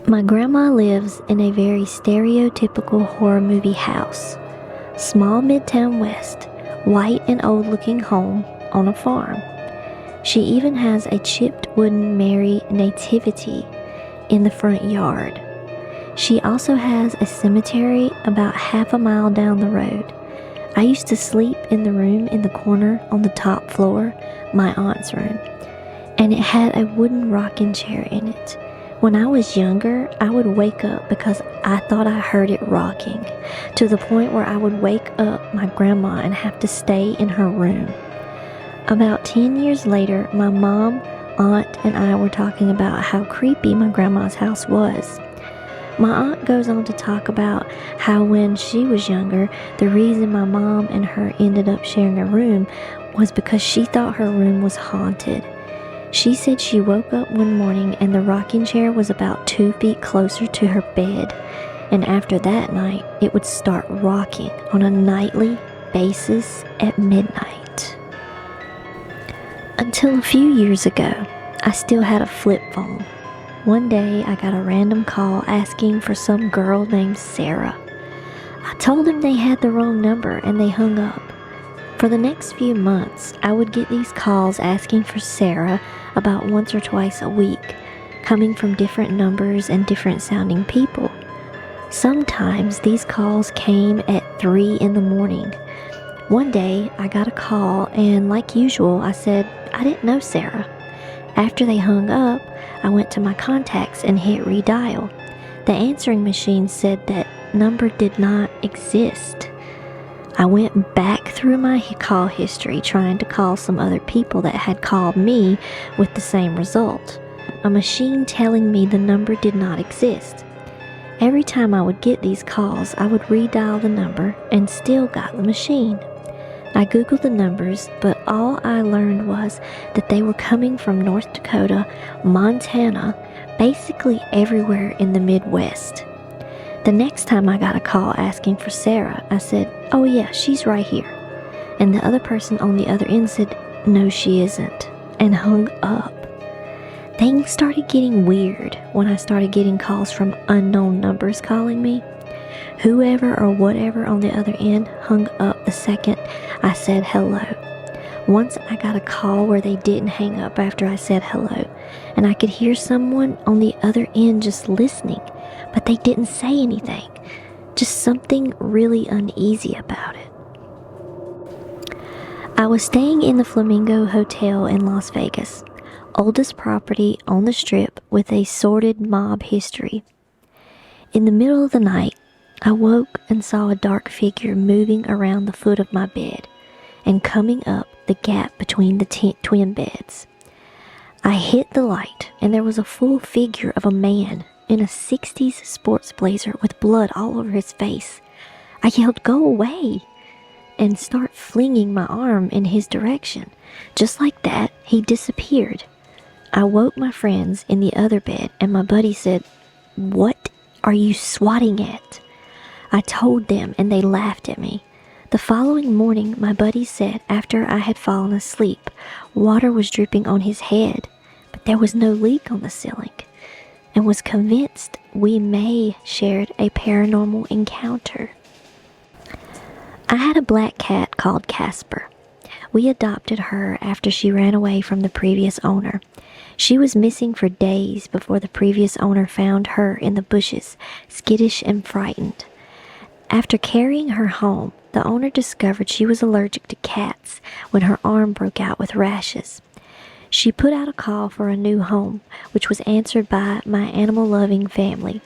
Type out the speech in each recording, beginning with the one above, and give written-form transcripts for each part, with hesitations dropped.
My grandma lives in a very stereotypical horror movie house. Small Midtown West, white and old looking home on a farm. She even has a chipped wooden Mary nativity in the front yard. She also has a cemetery about half a mile down the road. I used to sleep in the room in the corner on the top floor, my aunt's room, and it had a wooden rocking chair in it. When I was younger, I would wake up because I thought I heard it rocking, to the point where I would wake up my grandma and have to stay in her room. About 10 years later, my mom, aunt, and I were talking about how creepy my grandma's house was. My aunt goes on to talk about how when she was younger, the reason my mom and her ended up sharing a room was because she thought her room was haunted. She said she woke up one morning and the rocking chair was about 2 feet closer to her bed, and after that night, it would start rocking on a nightly basis at midnight. Until a few years ago, I still had a flip phone. One day, I got a random call asking for some girl named Sarah. I told them they had the wrong number and they hung up. For the next few months, I would get these calls asking for Sarah about once or twice a week, coming from different numbers and different sounding people. Sometimes these calls came at 3 in the morning. One day, I got a call and like usual, I said I didn't know Sarah. After they hung up, I went to my contacts and hit redial. The answering machine said that number did not exist. I went back through my call history trying to call some other people that had called me with the same result. A machine telling me the number did not exist. Every time I would get these calls, I would redial the number and still got the machine. I googled the numbers, but all I learned was that they were coming from North Dakota, Montana, basically everywhere in the Midwest. The next time I got a call asking for Sarah, I said, "Oh yeah, she's right here." And the other person on the other end said, "No, she isn't," and hung up. Things started getting weird when I started getting calls from unknown numbers calling me. Whoever or whatever on the other end hung up the second I said hello. Once I got a call where they didn't hang up after I said hello, and I could hear someone on the other end just listening, but they didn't say anything. Just something really uneasy about it. I was staying in the Flamingo Hotel in Las Vegas, oldest property on the Strip with a sordid mob history. In the middle of the night, I woke and saw a dark figure moving around the foot of my bed and coming up the gap between the twin beds. I hit the light and there was a full figure of a man in a 60s sports blazer with blood all over his face. I yelled, "Go away!" and start flinging my arm in his direction. Just like that, he disappeared. I woke my friends in the other bed and my buddy said, "What are you swatting at?" I told them and they laughed at me. The following morning, my buddy said after I had fallen asleep, water was dripping on his head, but there was no leak on the ceiling, and was convinced we may shared a paranormal encounter. I had a black cat called Casper. We adopted her after she ran away from the previous owner. She was missing for days before the previous owner found her in the bushes, skittish and frightened. After carrying her home, the owner discovered she was allergic to cats when her arm broke out with rashes. She put out a call for a new home, which was answered by my animal-loving family.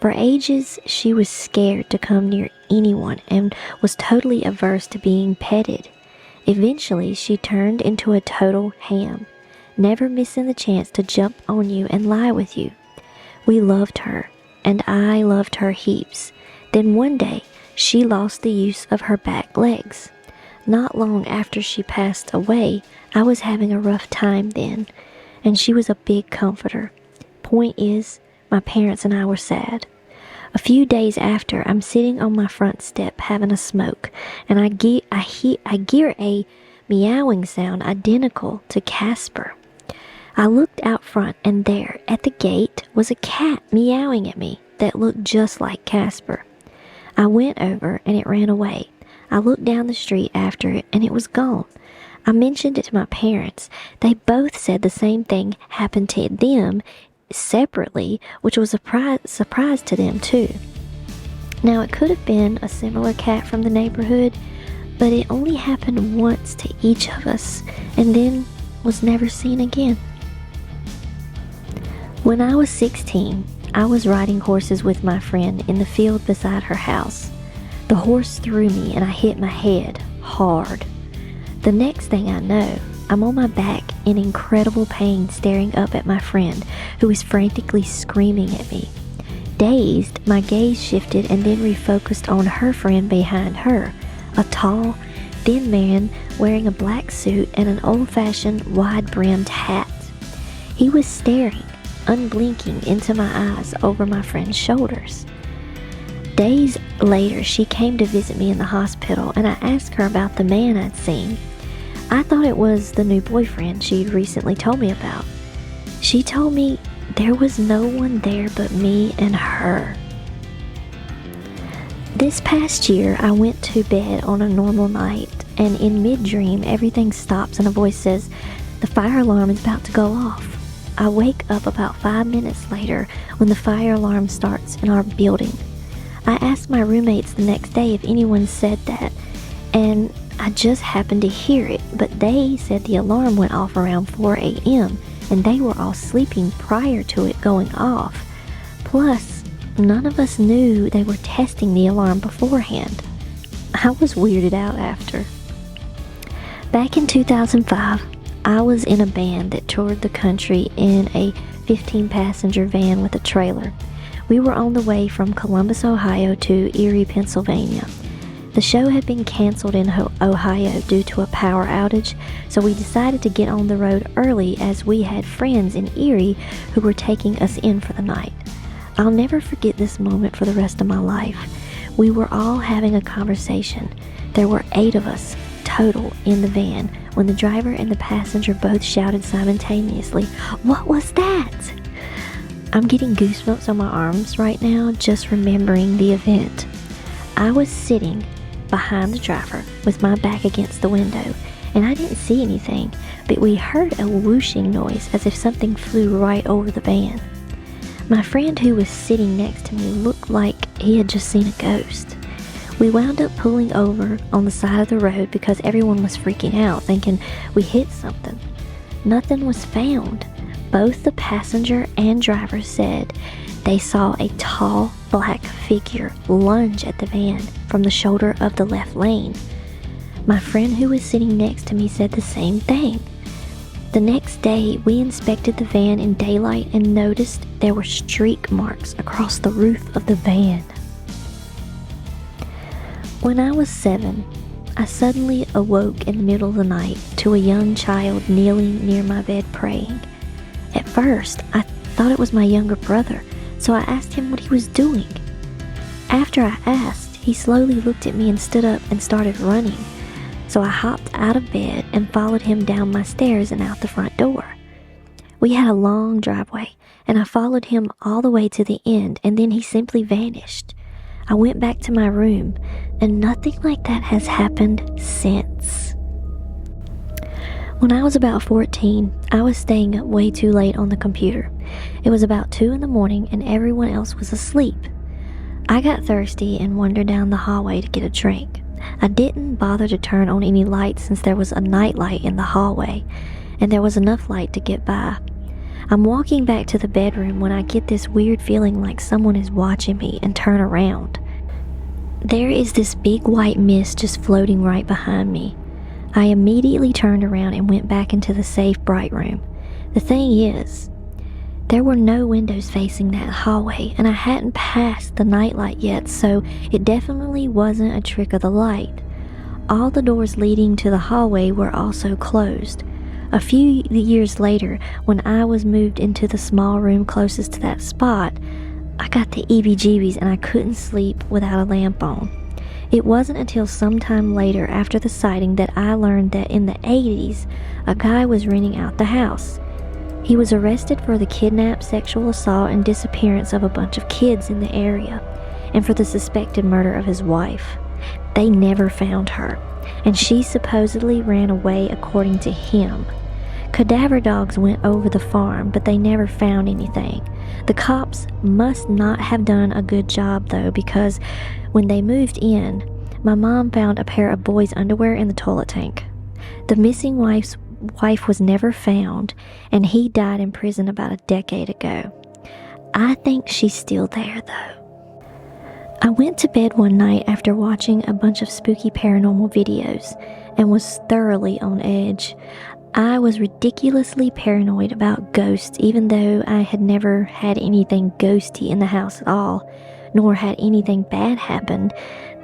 For ages, she was scared to come near anyone and was totally averse to being petted. Eventually, she turned into a total ham, never missing the chance to jump on you and lie with you. We loved her, and I loved her heaps. Then one day, she lost the use of her back legs. Not long after she passed away, I was having a rough time then, and she was a big comforter. Point is, my parents and I were sad. A few days after, I'm sitting on my front step having a smoke, and I hear a meowing sound identical to Casper. I looked out front, and there, at the gate, was a cat meowing at me that looked just like Casper. I went over, and it ran away. I looked down the street after it, and it was gone. I mentioned it to my parents. They both said the same thing happened to them separately, which was a surprise to them too. Now, it could have been a similar cat from the neighborhood, but it only happened once to each of us, and then was never seen again. When I was 16, I was riding horses with my friend in the field beside her house. The horse threw me and I hit my head hard. The next thing I know, I'm on my back in incredible pain, staring up at my friend, who is frantically screaming at me. Dazed, my gaze shifted and then refocused on her friend behind her, a tall, thin man wearing a black suit and an old-fashioned, wide-brimmed hat. He was staring, unblinking, into my eyes over my friend's shoulders. Days later, she came to visit me in the hospital, and I asked her about the man I'd seen. I thought it was the new boyfriend she'd recently told me about. She told me there was no one there but me and her. This past year, I went to bed on a normal night, and in mid-dream, everything stops and a voice says, "The fire alarm is about to go off." I wake up about 5 minutes later when the fire alarm starts in our building. I asked my roommates the next day if anyone said that, and I just happened to hear it, but they said the alarm went off around 4 a.m., and they were all sleeping prior to it going off. Plus, none of us knew they were testing the alarm beforehand. I was weirded out after. Back in 2005, I was in a band that toured the country in a 15-passenger van with a trailer. We were on the way from Columbus, Ohio to Erie, Pennsylvania. The show had been canceled in Ohio due to a power outage, so we decided to get on the road early as we had friends in Erie who were taking us in for the night. I'll never forget this moment for the rest of my life. We were all having a conversation. There were 8 of us total in the van when the driver and the passenger both shouted simultaneously, "What was that?" I'm getting goosebumps on my arms right now just remembering the event. I was sitting behind the driver with my back against the window, and I didn't see anything, but we heard a whooshing noise as if something flew right over the van. My friend who was sitting next to me looked like he had just seen a ghost. We wound up pulling over on the side of the road because everyone was freaking out, thinking we hit something. Nothing was found. Both the passenger and driver said they saw a tall black figure lunge at the van from the shoulder of the left lane. My friend who was sitting next to me said the same thing. The next day, we inspected the van in daylight and noticed there were streak marks across the roof of the van. When I was 7, I suddenly awoke in the middle of the night to a young child kneeling near my bed praying. At first, I thought it was my younger brother, so I asked him what he was doing. After I asked, he slowly looked at me and stood up and started running. So I hopped out of bed and followed him down my stairs and out the front door. We had a long driveway, and I followed him all the way to the end, and then he simply vanished. I went back to my room, and nothing like that has happened since. When I was about 14, I was staying up way too late on the computer. It was about 2 a.m, and everyone else was asleep. I got thirsty and wandered down the hallway to get a drink. I didn't bother to turn on any lights since there was a night light in the hallway, and there was enough light to get by. I'm walking back to the bedroom when I get this weird feeling like someone is watching me and turn around. There is this big white mist just floating right behind me. I immediately turned around and went back into the safe bright room. The thing is, there were no windows facing that hallway, and I hadn't passed the nightlight yet, so it definitely wasn't a trick of the light. All the doors leading to the hallway were also closed. A few years later, when I was moved into the small room closest to that spot, I got the EBGBs and I couldn't sleep without a lamp on. It wasn't until sometime later after the sighting that I learned that in the 80s, a guy was renting out the house. He was arrested for the kidnap, sexual assault, and disappearance of a bunch of kids in the area, and for the suspected murder of his wife. They never found her, and she supposedly ran away according to him. Cadaver dogs went over the farm, but they never found anything. The cops must not have done a good job, though, because when they moved in, my mom found a pair of boys' underwear in the toilet tank. The missing wife was never found, and he died in prison about a decade ago. I think she's still there, though. I went to bed one night after watching a bunch of spooky paranormal videos and was thoroughly on edge. I was ridiculously paranoid about ghosts, even though I had never had anything ghosty in the house at all, nor had anything bad happen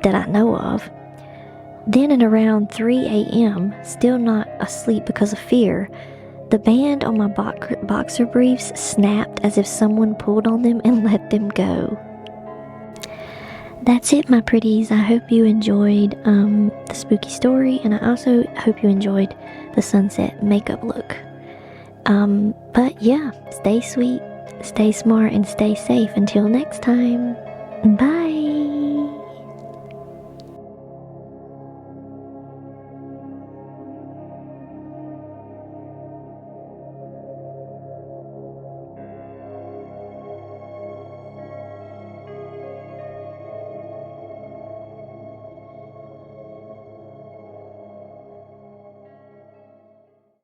that I know of. Then at around 3 a.m., still not asleep because of fear, the band on my boxer briefs snapped as if someone pulled on them and let them go. That's it, my pretties. I hope you enjoyed the spooky story, and I also hope you enjoyed the sunset makeup look. But yeah, stay sweet, stay smart, and stay safe until next time. Bye!